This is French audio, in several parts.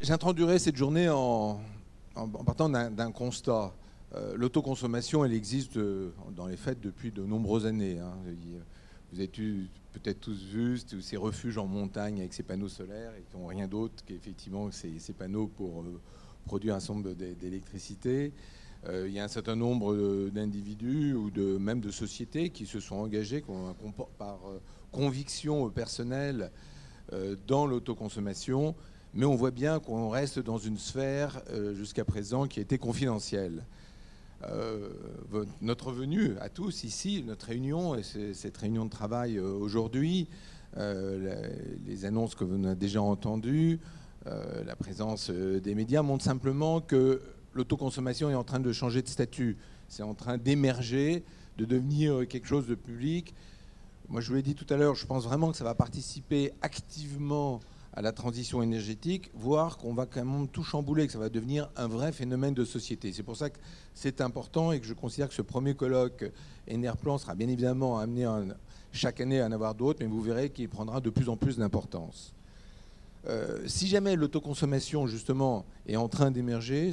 J'introduirai cette journée en partant d'un constat. L'autoconsommation, elle existe dans les faits depuis de nombreuses années. Hein. Vous avez peut-être tous vu ces refuges en montagne avec ces panneaux solaires et qui n'ont rien d'autre qu'effectivement ces panneaux pour produire un certain nombre d'électricité. Il y a un certain nombre d'individus ou même de sociétés qui se sont engagés par conviction personnelle dans l'autoconsommation, mais on voit bien qu'on reste dans une sphère jusqu'à présent qui a été confidentielle. Notre venue à tous ici, notre réunion, et cette réunion de travail aujourd'hui, les annonces que vous avez déjà entendues, la présence des médias montrent simplement que l'autoconsommation est en train de changer de statut. C'est en train d'émerger, de devenir quelque chose de public. Moi, je vous l'ai dit tout à l'heure, je pense vraiment que ça va participer activement à la transition énergétique, voire qu'on va quand même tout chambouler, que ça va devenir un vrai phénomène de société. C'est pour ça que c'est important et que je considère que ce premier colloque Enerplan sera bien évidemment amené chaque année à en avoir d'autres, mais vous verrez qu'il prendra de plus en plus d'importance. Si jamais l'autoconsommation, justement, est en train d'émerger,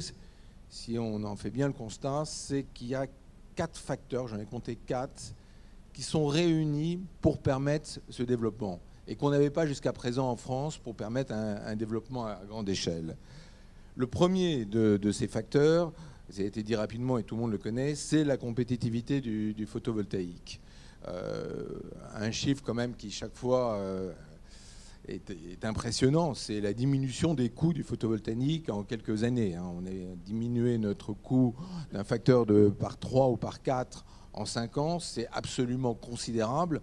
si on en fait bien le constat, c'est qu'il y a 4 facteurs, j'en ai compté 4, qui sont réunis pour permettre ce développement et qu'on n'avait pas jusqu'à présent en France pour permettre un développement à grande échelle. Le premier de ces facteurs, ça a été dit rapidement et tout le monde le connaît, c'est la compétitivité du photovoltaïque. Un chiffre quand même qui chaque fois est impressionnant, c'est la diminution des coûts du photovoltaïque en quelques années. On a diminué notre coût d'un facteur par 3 ou par 4 en 5 ans, c'est absolument considérable.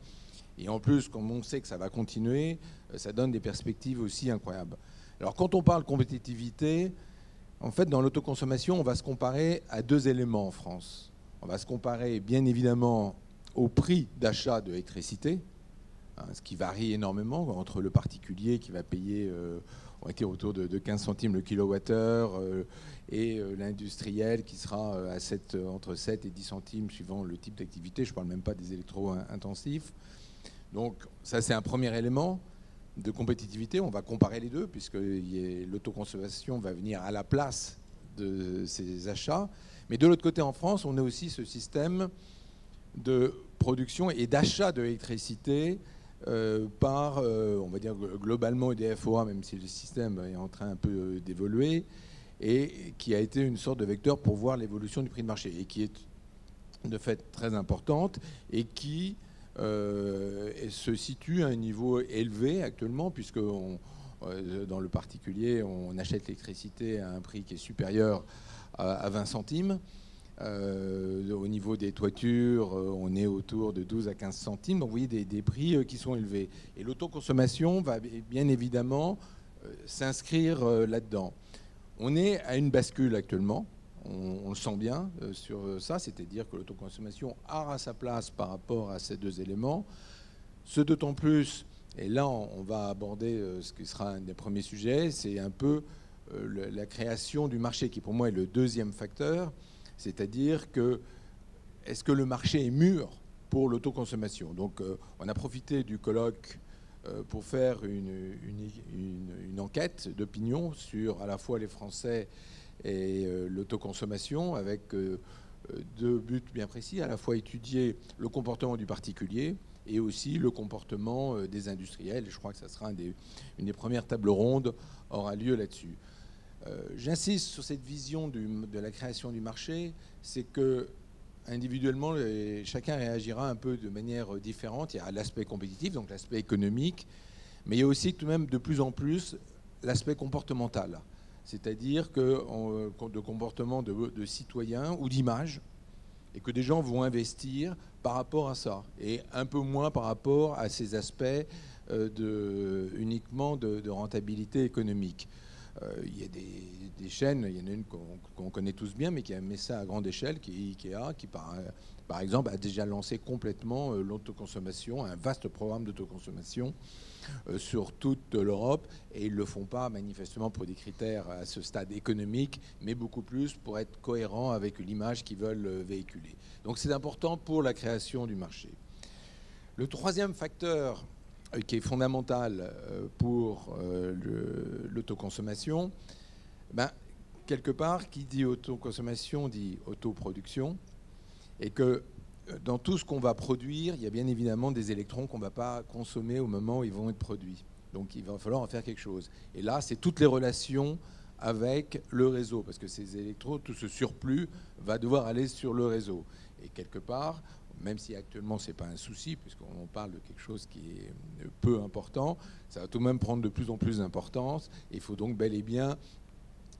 Et en plus, comme on sait que ça va continuer, ça donne des perspectives aussi incroyables. Alors quand on parle compétitivité, en fait, dans l'autoconsommation, on va se comparer à 2 éléments en France. On va se comparer bien évidemment au prix d'achat de l'électricité, ce qui varie énormément entre le particulier qui va payer on était autour de 15 centimes le kilowattheure et l'industriel qui sera entre 7 et 10 centimes suivant le type d'activité. Je ne parle même pas des électro-intensifs. Donc ça, c'est un premier élément de compétitivité. On va comparer les deux puisque l'autoconsommation va venir à la place de ces achats. Mais de l'autre côté, en France, on a aussi ce système de production et d'achat de l'électricité par, on va dire globalement EDF-OA, même si le système est en train un peu d'évoluer, et qui a été une sorte de vecteur pour voir l'évolution du prix de marché, et qui est de fait très importante, et qui se situe à un niveau élevé actuellement, puisque dans le particulier, on achète l'électricité à un prix qui est supérieur à 20 centimes. Au niveau des toitures, on est autour de 12 à 15 centimes. Donc vous voyez des prix qui sont élevés. Et l'autoconsommation va bien évidemment s'inscrire là-dedans. On est à une bascule actuellement. On le sent bien sur ça, c'est-à-dire que l'autoconsommation aura sa place par rapport à ces 2 éléments. Ce d'autant plus, et là on va aborder ce qui sera un des premiers sujets, c'est un peu la création du marché qui pour moi est le deuxième facteur. C'est-à-dire que, est-ce que le marché est mûr pour l'autoconsommation? Donc, on a profité du colloque pour faire une enquête d'opinion sur à la fois les Français et l'autoconsommation, avec 2 buts bien précis, à la fois étudier le comportement du particulier et aussi le comportement des industriels. Je crois que ça sera une des premières tables rondes aura lieu là-dessus. J'insiste sur cette vision de la création du marché, c'est que individuellement, chacun réagira un peu de manière différente. Il y a l'aspect compétitif, donc l'aspect économique, mais il y a aussi tout de même de plus en plus l'aspect comportemental, c'est-à-dire de comportement de citoyens ou d'image, et que des gens vont investir par rapport à ça, et un peu moins par rapport à ces aspects uniquement de rentabilité économique. Il y a des chaînes, il y en a une qu'on connaît tous bien, mais qui a mis ça à grande échelle, qui est Ikea, qui par exemple a déjà lancé complètement l'autoconsommation, un vaste programme d'autoconsommation sur toute l'Europe, et ils ne le font pas manifestement pour des critères à ce stade économique, mais beaucoup plus pour être cohérents avec l'image qu'ils veulent véhiculer. Donc c'est important pour la création du marché. Le troisième facteur qui est fondamental pour l'autoconsommation, Ben, quelque part, qui dit autoconsommation dit autoproduction, et que dans tout ce qu'on va produire, il y a bien évidemment des électrons qu'on ne va pas consommer au moment où ils vont être produits. Donc il va falloir en faire quelque chose. Et là, c'est toutes les relations avec le réseau, parce que ces électrons, tout ce surplus va devoir aller sur le réseau. Et quelque part, même si actuellement ce n'est pas un souci, puisqu'on parle de quelque chose qui est peu important, ça va tout de même prendre de plus en plus d'importance. Il faut donc bel et bien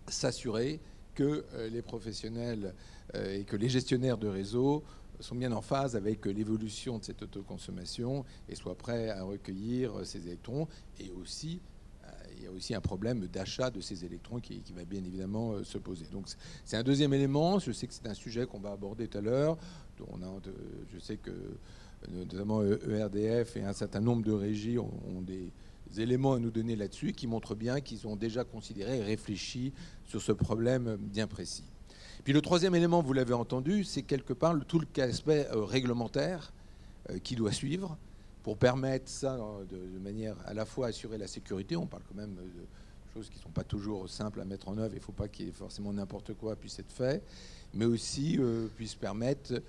s'assurer que les professionnels et que les gestionnaires de réseau sont bien en phase avec l'évolution de cette autoconsommation et soient prêts à recueillir ces électrons. Et aussi, il y a aussi un problème d'achat de ces électrons qui va bien évidemment se poser. Donc c'est un deuxième élément. Je sais que c'est un sujet qu'on va aborder tout à l'heure. Je sais que notamment ERDF et un certain nombre de régies ont des éléments à nous donner là-dessus qui montrent bien qu'ils ont déjà considéré et réfléchi sur ce problème bien précis. Puis le troisième élément, vous l'avez entendu, c'est quelque part tout l'aspect réglementaire qui doit suivre pour permettre ça de manière à la fois assurer la sécurité. On parle quand même de choses qui ne sont pas toujours simples à mettre en œuvre. Il ne faut pas qu'il y ait forcément n'importe quoi puisse être fait, mais aussi puisse permettre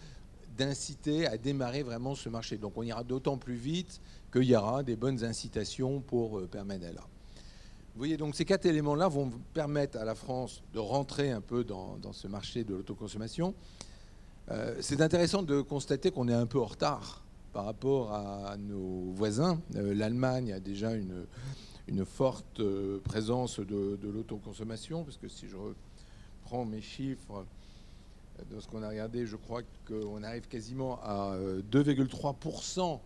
d'inciter à démarrer vraiment ce marché. Donc on ira d'autant plus vite qu'il y aura des bonnes incitations pour permettre là. Vous voyez, donc ces quatre éléments-là vont permettre à la France de rentrer un peu dans ce marché de l'autoconsommation. C'est intéressant de constater qu'on est un peu en retard par rapport à nos voisins. L'Allemagne a déjà une forte présence de l'autoconsommation, parce que si je reprends mes chiffres de ce qu'on a regardé, je crois qu'on arrive quasiment à 2,3%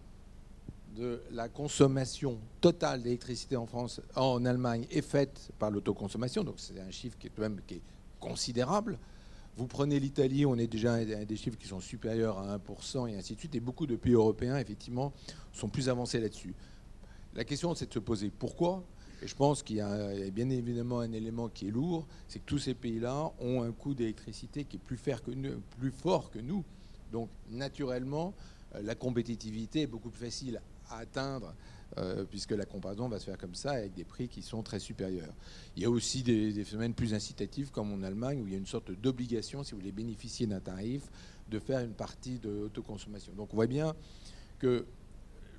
de la consommation totale d'électricité en France, en Allemagne, est faite par l'autoconsommation. Donc c'est un chiffre qui est considérable. Vous prenez l'Italie, on est déjà à des chiffres qui sont supérieurs à 1% et ainsi de suite. Et beaucoup de pays européens, effectivement, sont plus avancés là-dessus. La question, c'est de se poser pourquoi. Et je pense qu'il y a bien évidemment un élément qui est lourd, c'est que tous ces pays-là ont un coût d'électricité qui est plus fort que nous. Donc naturellement, la compétitivité est beaucoup plus facile à atteindre puisque la comparaison va se faire comme ça avec des prix qui sont très supérieurs. Il y a aussi des phénomènes plus incitatifs comme en Allemagne où il y a une sorte d'obligation, si vous voulez bénéficier d'un tarif, de faire une partie de l'autoconsommation. Donc on voit bien que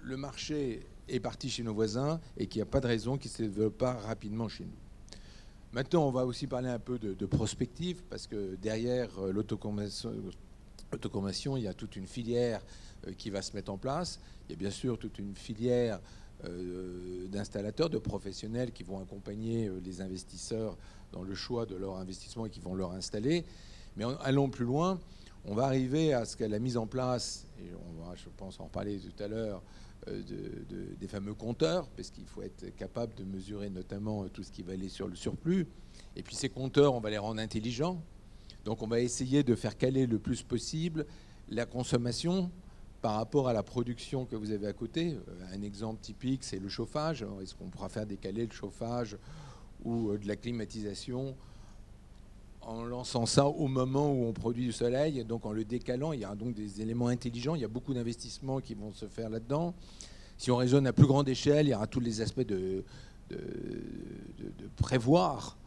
le marché est parti chez nos voisins et qu'il n'y a pas de raison qu'il ne se développe pas rapidement chez nous. Maintenant, on va aussi parler un peu de prospective parce que derrière l'autoconsommation, il y a toute une filière qui va se mettre en place. Il y a bien sûr toute une filière d'installateurs, de professionnels qui vont accompagner les investisseurs dans le choix de leur investissement et qui vont leur installer. Mais allons plus loin, on va arriver à ce qu'à la mise en place, et on va, je pense, en reparler tout à l'heure, des fameux compteurs, parce qu'il faut être capable de mesurer notamment tout ce qui va aller sur le surplus. Et puis ces compteurs, on va les rendre intelligents. Donc on va essayer de faire caler le plus possible la consommation par rapport à la production que vous avez à côté. Un exemple typique, c'est le chauffage. Est-ce qu'on pourra faire décaler le chauffage ou de la climatisation en lançant ça au moment où on produit du soleil, donc en le décalant? Il y a donc des éléments intelligents. Il y a beaucoup d'investissements qui vont se faire là-dedans. Si on raisonne à plus grande échelle, il y aura tous les aspects de prévoir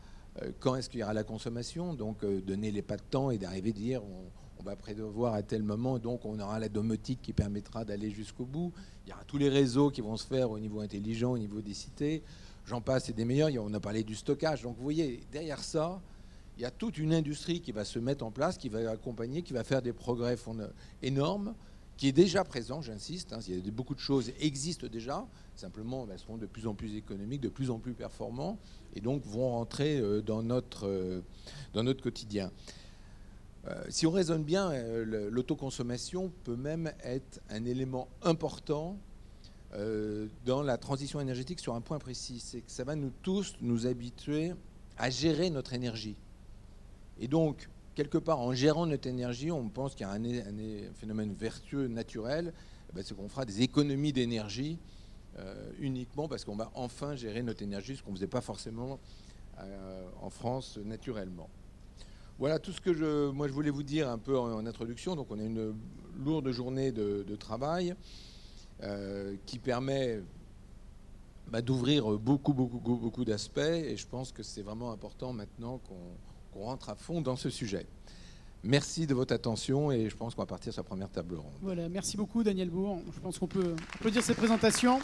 quand est-ce qu'il y aura la consommation, donc donner les pas de temps et d'arriver à dire on va prévoir à tel moment, donc on aura la domotique qui permettra d'aller jusqu'au bout. Il y aura tous les réseaux qui vont se faire au niveau intelligent, au niveau des cités. J'en passe et des meilleurs. On a parlé du stockage. Donc vous voyez, derrière ça, il y a toute une industrie qui va se mettre en place, qui va accompagner, qui va faire des progrès énormes, qui est déjà présent, j'insiste. Beaucoup de choses existent déjà, simplement elles seront de plus en plus économiques, de plus en plus performants, et donc vont rentrer dans notre quotidien. Si on raisonne bien, l'autoconsommation peut même être un élément important dans la transition énergétique sur un point précis. C'est que ça va nous tous nous habituer à gérer notre énergie. Et donc, quelque part, en gérant notre énergie, on pense qu'il y a un phénomène vertueux naturel, c'est qu'on fera des économies d'énergie uniquement parce qu'on va enfin gérer notre énergie, ce qu'on ne faisait pas forcément en France naturellement. Voilà tout ce que je voulais vous dire un peu en introduction. Donc on a une lourde journée de travail qui permet d'ouvrir beaucoup d'aspects. Et je pense que c'est vraiment important maintenant qu'on rentre à fond dans ce sujet. Merci de votre attention et je pense qu'on va partir sur la première table ronde. Voilà, merci beaucoup Daniel Bourg. Je pense qu'on peut applaudir cette présentation.